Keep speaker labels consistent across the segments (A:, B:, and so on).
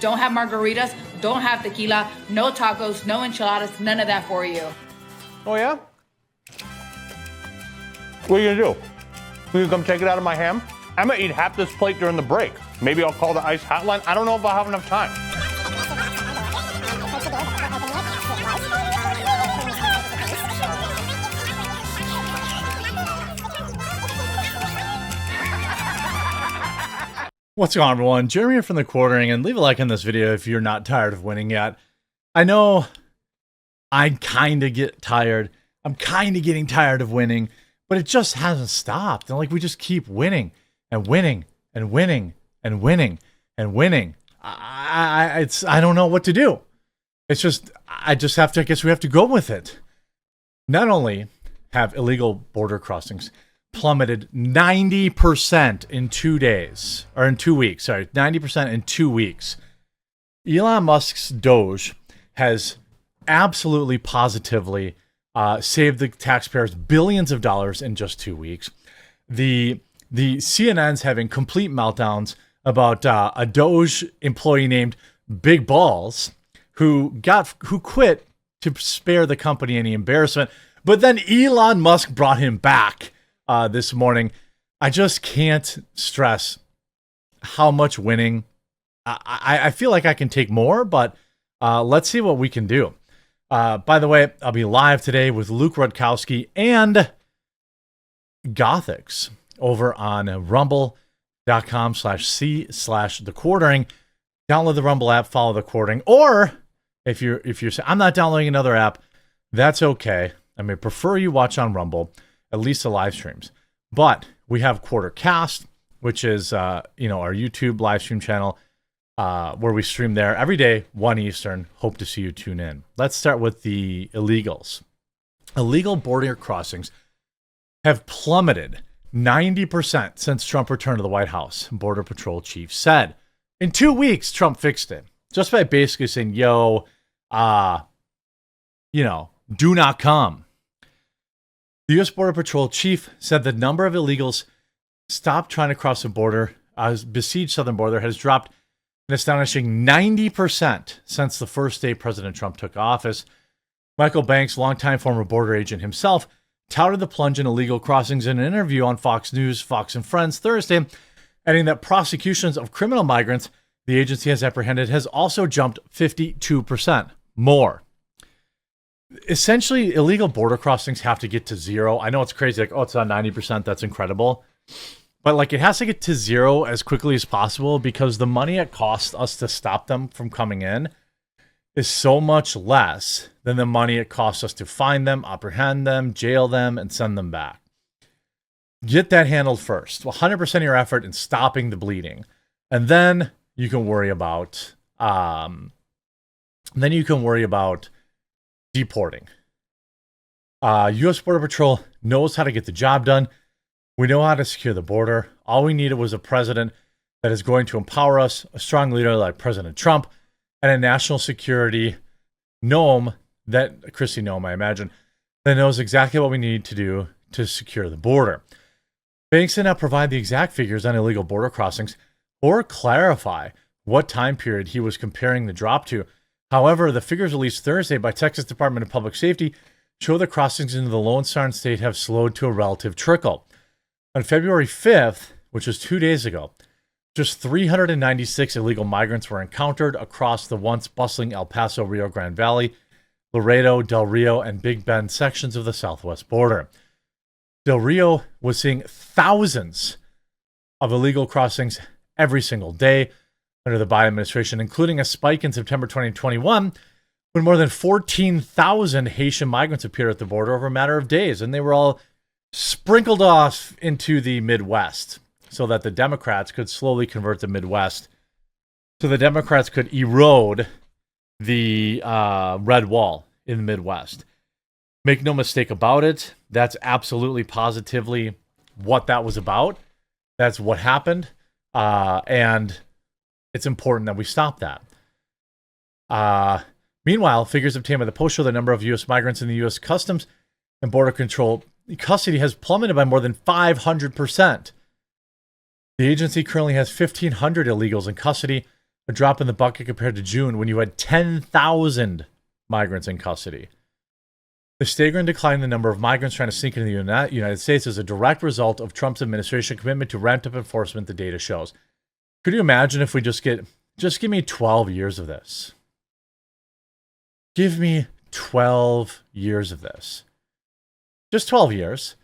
A: Don't have margaritas, don't have tequila, no tacos, no enchiladas, none of that for you.
B: Oh, yeah? What are you gonna do? Will you come take it out of my ham? I'm gonna eat half this plate during the break. Maybe I'll call the ICE hotline. I don't know if I'll have enough time.
C: What's going on, everyone? Jeremy here from The Quartering, and leave a like on this video if you're not tired of winning yet. I know I kind of get tired. I'm kind of getting tired of winning, but it just hasn't stopped. And like, we just keep winning and winning and winning and winning and winning. I don't know what to do. It's just, I guess we have to go with it. Not only have illegal border crossings plummeted 90% in 2 days, or in 2 weeks, sorry, 90% in 2 weeks. Elon Musk's DOGE has absolutely positively saved the taxpayers billions of dollars in just 2 weeks. The CNN's having complete meltdowns about a DOGE employee named Big Balls who quit to spare the company any embarrassment, but then Elon Musk brought him back this morning. I just can't stress how much winning. I feel like I can take more, but let's see what we can do. By the way, I'll be live today with Luke Rudkowski and Gothics over on rumble.com/c/The Quartering. Download the Rumble app, follow The Quartering, or if you're saying I'm not downloading another app, that's okay. I may prefer you watch on Rumble, at least the live streams. But we have Quartercast, which is our YouTube live stream channel, where we stream there every day, 1 Eastern. Hope to see you tune in. Let's start with the illegals. Illegal border crossings have plummeted 90% since Trump returned to the White House, Border Patrol chief said. In 2 weeks, Trump fixed it. Just by basically saying, do not come. The U.S. Border Patrol chief said the number of illegals stopped trying to cross the border, besieged southern border, has dropped an astonishing 90% since the first day President Trump took office. Michael Banks, longtime former border agent himself, touted the plunge in illegal crossings in an interview on Fox News, Fox and Friends Thursday, adding that prosecutions of criminal migrants the agency has apprehended has also jumped 52% more. Essentially, illegal border crossings have to get to zero. I know it's crazy, like, it's on 90%, that's incredible. But like, it has to get to zero as quickly as possible because the money it costs us to stop them from coming in is so much less than the money it costs us to find them, apprehend them, jail them, and send them back. Get that handled first. 100% of your effort in stopping the bleeding. And then you can worry about deporting. U.S. Border Patrol knows how to get the job done. We know how to secure the border. All we needed was a president that is going to empower us, a strong leader like President Trump, and a national security gnome, Christy Gnome, I imagine, that knows exactly what we need to do to secure the border. Banks did not provide the exact figures on illegal border crossings or clarify what time period he was comparing the drop to. However, the figures released Thursday by Texas Department of Public Safety show the crossings into the Lone Star State have slowed to a relative trickle. On February 5th, which was 2 days ago, just 396 illegal migrants were encountered across the once bustling El Paso, Rio Grande Valley, Laredo, Del Rio, and Big Bend sections of the southwest border. Del Rio was seeing thousands of illegal crossings every single day under the Biden administration, including a spike in September 2021 when more than 14,000 Haitian migrants appeared at the border over a matter of days, and they were all sprinkled off into the Midwest so that the Democrats could slowly convert the Midwest, so the Democrats could erode the red wall in the Midwest. Make no mistake about it, that's absolutely positively what that was about. That's what happened, and it's important that we stop that. Meanwhile, figures obtained by the Post show the number of U.S. migrants in the U.S. Customs and Border Control custody has plummeted by more than 500%. The agency currently has 1,500 illegals in custody, a drop in the bucket compared to June when you had 10,000 migrants in custody. The staggering decline in the number of migrants trying to sneak into the United States is a direct result of Trump's administration commitment to ramped up enforcement, the data shows. Could you imagine if we just give me 12 years of this? Give me 12 years of this. Just 12 years.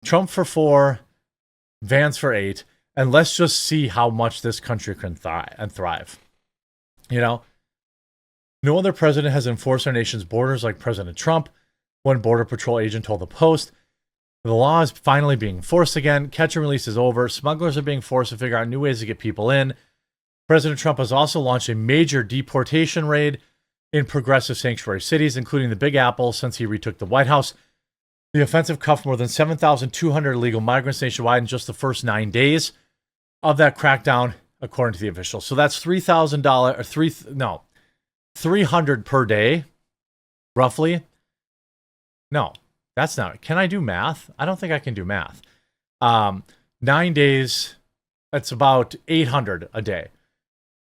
C: Trump for 4, Vance for 8, and let's just see how much this country can thrive. You know, no other president has enforced our nation's borders like President Trump. One Border Patrol agent told the Post. The law is finally being enforced again. Catch and release is over. Smugglers are being forced to figure out new ways to get people in. President Trump has also launched a major deportation raid in progressive sanctuary cities, including the Big Apple, since he retook the White House. The offensive cuffed more than 7,200 illegal migrants nationwide in just the first 9 days of that crackdown, according to the officials. So that's $3,000 300 per day, roughly. No, that's not. Can I do math? I don't think I can do math. 9 days, that's about 800 a day.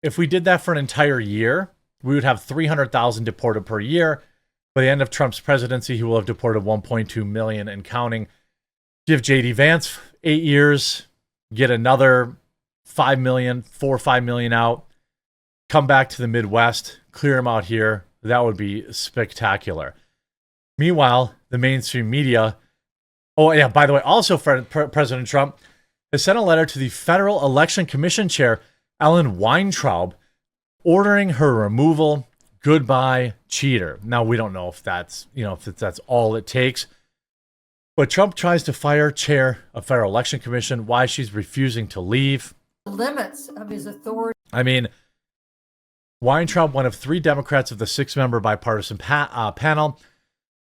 C: If we did that for an entire year, we would have 300,000 deported per year. By the end of Trump's presidency, he will have deported 1.2 million and counting. Give J.D. Vance 8 years, get another 5 million, 4 or 5 million out, come back to the Midwest, clear him out here. That would be spectacular. Meanwhile, the mainstream media, oh yeah, by the way, also President Trump has sent a letter to the Federal Election Commission Chair, Ellen Weintraub, ordering her removal. Goodbye, cheater. Now, we don't know if that's, if that's all it takes. But Trump tries to fire chair of Federal Election Commission. Why she's refusing to leave.
D: Limits of his authority.
C: I mean, Weintraub, one of 3 Democrats of the 6-member bipartisan panel,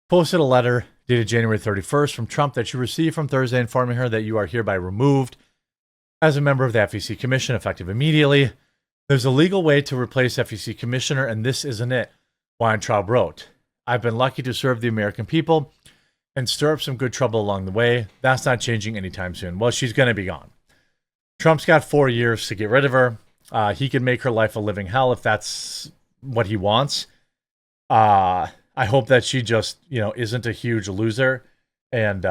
C: posted a letter dated January 31st from Trump that she received from Thursday informing her that you are hereby removed as a member of the FEC Commission, effective immediately. There's a legal way to replace FEC Commissioner, and this isn't it, Weintraub wrote. I've been lucky to serve the American people and stir up some good trouble along the way. That's not changing anytime soon. Well, she's going to be gone. Trump's got 4 years to get rid of her. He can make her life a living hell if that's what he wants. I hope that she just, isn't a huge loser and,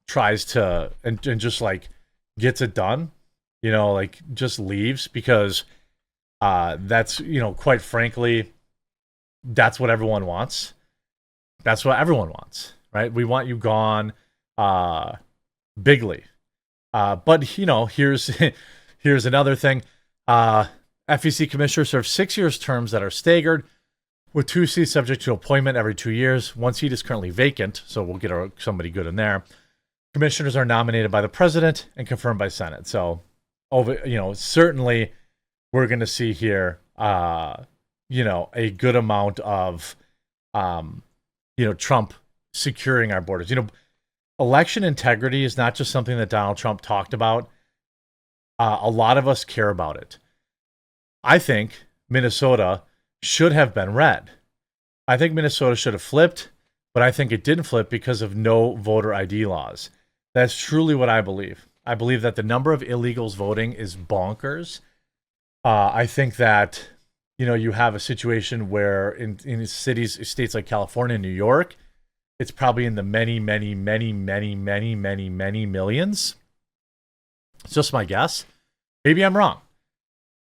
C: tries to, and just like gets it done, just leaves, because that's, quite frankly, that's what everyone wants. That's what everyone wants, right? We want you gone bigly. But, here's another thing. FEC commissioner serves 6 years terms that are staggered, with 2 seats subject to appointment every 2 years. 1 seat is currently vacant, so we'll get somebody good in there. Commissioners are nominated by the president and confirmed by Senate. So, certainly we're going to see here, a good amount of, Trump securing our borders. Election integrity is not just something that Donald Trump talked about. A lot of us care about it. I think Minnesota should have been red. I think Minnesota should have flipped, but I think it didn't flip because of no voter ID laws. That's truly what I believe. I believe that the number of illegals voting is bonkers. I think that, you have a situation where in states like California and New York, it's probably in the many, many, many, many, many, many, many millions. It's just my guess. Maybe I'm wrong.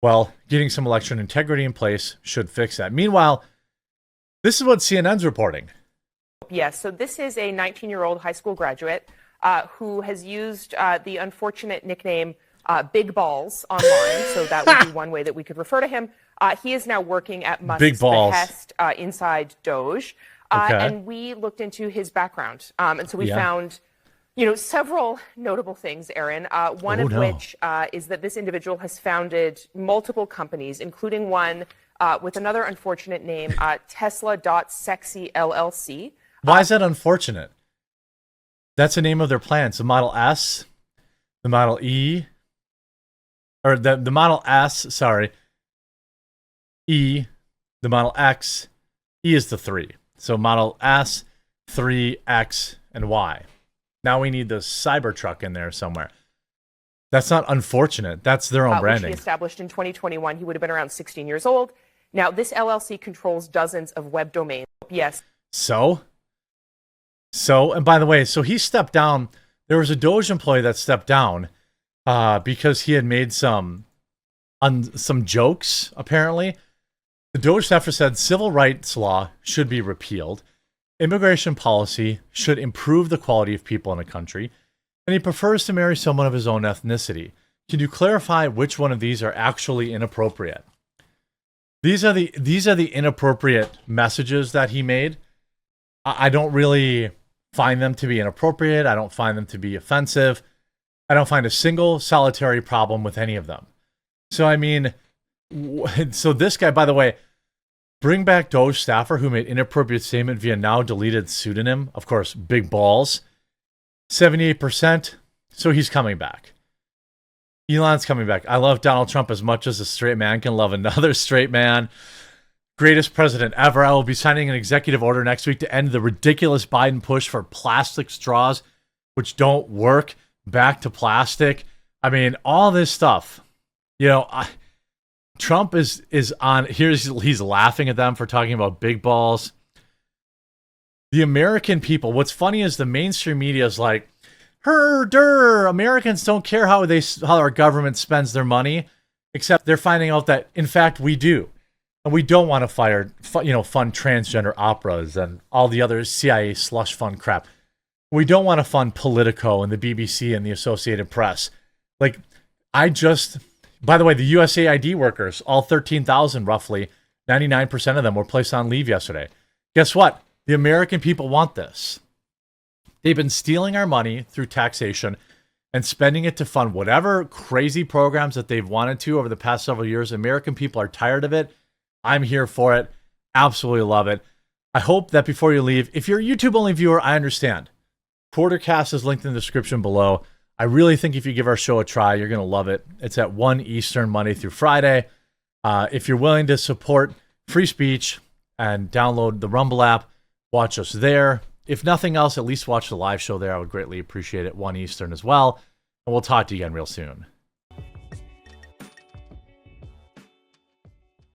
C: Well, getting some election integrity in place should fix that. Meanwhile, this is what CNN's reporting.
E: Yes, so this is a 19-year-old high school graduate who has used the unfortunate nickname Big Balls online. So that would be one way that we could refer to him. He is now working at Musk's behest inside DOGE. And we looked into his background. And so we found, several notable things, Aaron. One of which is that this individual has founded multiple companies, including one with another unfortunate name, Tesla.Sexy LLC.
C: Why is that unfortunate? That's the name of their plans. The Model S, the Model E, or the Model S, sorry, E, the Model X, E is the 3. So Model S, 3, X, and Y. Now we need the Cybertruck in there somewhere. That's not unfortunate. That's their own
E: which
C: branding.
E: he established in 2021. He would have been around 16 years old. Now, this LLC controls dozens of web domains. Yes.
C: So, and by the way, so he stepped down. There was a DOGE employee that stepped down because he had made some jokes, apparently. The DOGE staffer said civil rights law should be repealed. Immigration policy should improve the quality of people in a country. And he prefers to marry someone of his own ethnicity. Can you clarify which one of these are actually inappropriate? These are the inappropriate messages that he made. I don't really find them to be inappropriate. I don't find them to be offensive. I don't find a single solitary problem with any of them. So, I mean, so this guy, by the way, bring back DOGE staffer who made inappropriate statement via now deleted pseudonym. Of course, big balls. 78%. So he's coming back. Elon's coming back. I love Donald Trump as much as a straight man can love another straight man. Greatest president ever. I will be signing an executive order next week to end the ridiculous Biden push for plastic straws, which don't work, back to plastic. I mean, all this stuff. You know, Trump is on here. He's laughing at them for talking about big balls. The American people, what's funny is the mainstream media is like, Americans don't care how our government spends their money, except they're finding out that, in fact, we do. And we don't want to fund transgender operas and all the other CIA slush fund crap. We don't want to fund Politico and the BBC and the Associated Press. Like, by the way, the USAID workers, all 13,000 roughly, 99% of them were placed on leave yesterday. Guess what? The American people want this. They've been stealing our money through taxation and spending it to fund whatever crazy programs that they've wanted to over the past several years. American people are tired of it. I'm here for it. Absolutely love it. I hope that before you leave, if you're a YouTube-only viewer, I understand. Quartercast is linked in the description below. I really think if you give our show a try, you're going to love it. It's at 1 Eastern, Monday through Friday. If you're willing to support free speech and download the Rumble app, watch us there. If nothing else, at least watch the live show there. I would greatly appreciate it. 1 Eastern as well. And we'll talk to you again real soon.